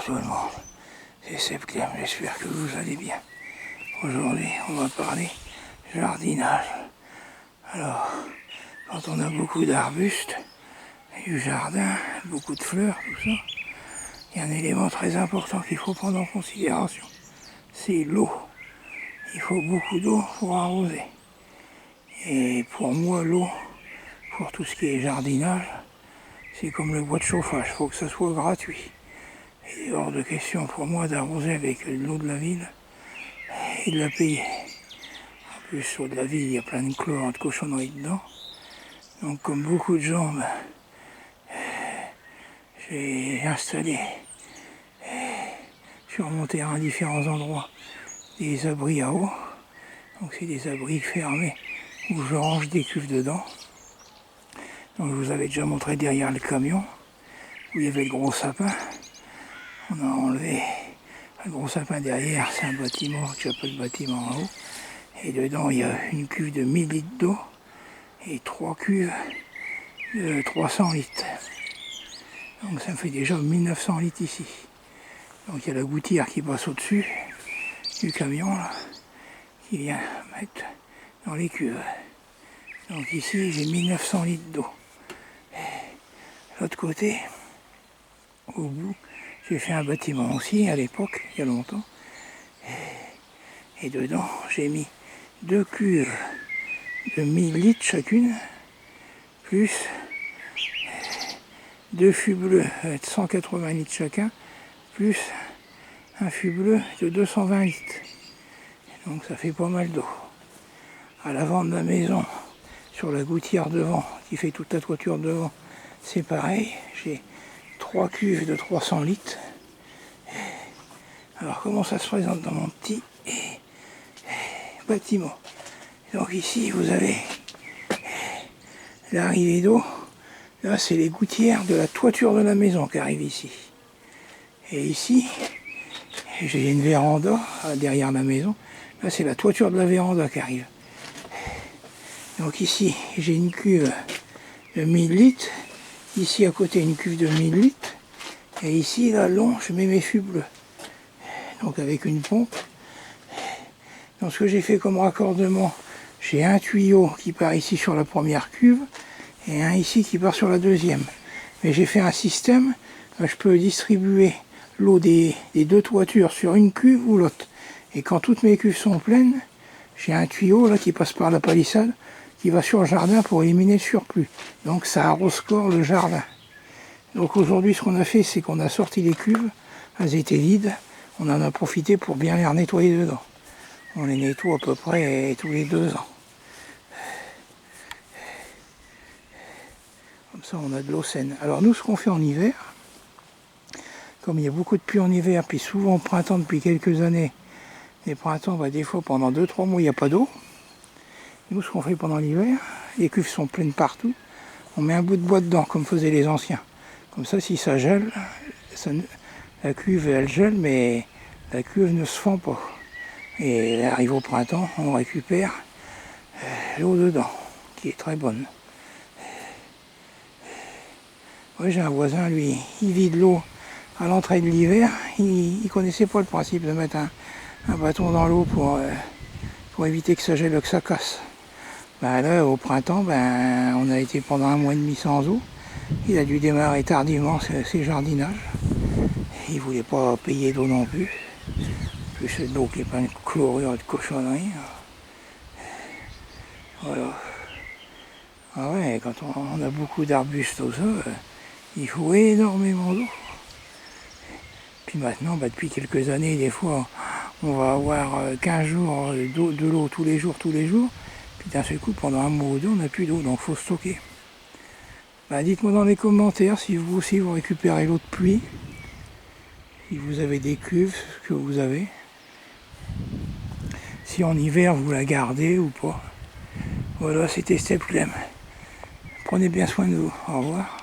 Bonjour tout le monde, c'est Septième, j'espère que vous allez bien. Aujourd'hui, on va parler jardinage. Alors, quand on a beaucoup d'arbustes, du jardin, beaucoup de fleurs, tout ça, il y a un élément très important qu'il faut prendre en considération, c'est l'eau. Il faut beaucoup d'eau pour arroser. Et pour moi, l'eau, pour tout ce qui est jardinage, c'est comme le bois de chauffage, il faut que ça soit gratuit. Il est hors de question pour moi d'arroser avec l'eau de la ville et de la payer. En plus, l'eau de la ville, il y a plein de chlore, de cochonneries dedans. Donc, comme beaucoup de gens, j'ai installé sur mon terrain à différents endroits des abris à eau. Donc, c'est des abris fermés où je range des cuves dedans. Donc, je vous avais déjà montré derrière le camion où il y avait le gros sapin. On a enlevé le gros sapin derrière, c'est un bâtiment que j'appelle bâtiment en haut. Et dedans, il y a une cuve de 1000 litres d'eau et 3 cuves de 300 litres. Donc ça me fait déjà 1900 litres ici. Donc il y a la gouttière qui passe au-dessus du camion, là, qui vient mettre dans les cuves. Donc ici, j'ai 1900 litres d'eau. L'autre côté, au bout, j'ai fait un bâtiment aussi à l'époque, il y a longtemps. Et dedans, j'ai mis 2 cuves de 1000 litres chacune, plus 2 fûts bleus de 180 litres chacun, plus un fût bleu de 220 litres. Donc ça fait pas mal d'eau. À l'avant de la maison, sur la gouttière devant, qui fait toute la toiture devant, c'est pareil. J'ai 3 cuves de 300 litres. Alors comment ça se présente dans mon petit bâtiment? Donc ici vous avez l'arrivée d'eau. Là c'est les gouttières de la toiture de la maison qui arrivent ici. Et ici, j'ai une véranda derrière la maison. Là c'est la toiture de la véranda qui arrive. Donc ici j'ai une cuve de 1000 litres. Ici à côté une cuve de 1000 litres. Et ici là long je mets mes fûts bleus. Donc avec une pompe. Donc ce que j'ai fait comme raccordement, j'ai un tuyau qui part ici sur la première cuve et un ici qui part sur la deuxième. Mais j'ai fait un système, je peux distribuer l'eau des 2 toitures sur une cuve ou l'autre. Et quand toutes mes cuves sont pleines, j'ai un tuyau là qui passe par la palissade qui va sur le jardin pour éliminer le surplus. Donc ça arrose corps le jardin. Donc aujourd'hui ce qu'on a fait, c'est qu'on a sorti les cuves, elles étaient vides, on en a profité pour bien les nettoyer dedans. On les nettoie à peu près tous les 2 ans. Comme ça, on a de l'eau saine. Alors nous, ce qu'on fait en hiver, comme il y a beaucoup de pluie en hiver, puis souvent au printemps depuis quelques années, les printemps, des fois pendant 2-3 mois, il n'y a pas d'eau. Nous, ce qu'on fait pendant l'hiver, les cuves sont pleines partout, on met un bout de bois dedans, comme faisaient les anciens. Comme ça, si ça gèle, la cuve, elle gèle, mais la cuve ne se fend pas. Et elle arrive au printemps, on récupère l'eau dedans, qui est très bonne. Moi j'ai un voisin, lui, il vide l'eau à l'entrée de l'hiver. Il ne connaissait pas le principe de mettre un bâton dans l'eau pour éviter que ça gèle, que ça casse. Là, au printemps, on a été pendant 1 mois et demi sans eau. Il a dû démarrer tardivement ses jardinages. Il ne voulait pas payer d'eau non plus. Plus c'est de l'eau qui est pleine de chlorure et de cochonneries. Voilà. Ah ouais, quand on a beaucoup d'arbustes, tout ça, il faut énormément d'eau. Puis maintenant, depuis quelques années, des fois, on va avoir 15 jours de l'eau tous les jours. Puis d'un seul coup, pendant 1 mois ou 2, on n'a plus d'eau, donc il faut stocker. Dites-moi dans les commentaires si vous aussi vous récupérez l'eau de pluie, si vous avez des cuves, ce que vous avez. Si en hiver vous la gardez ou pas. Voilà, c'était Septième. Prenez bien soin de vous. Au revoir.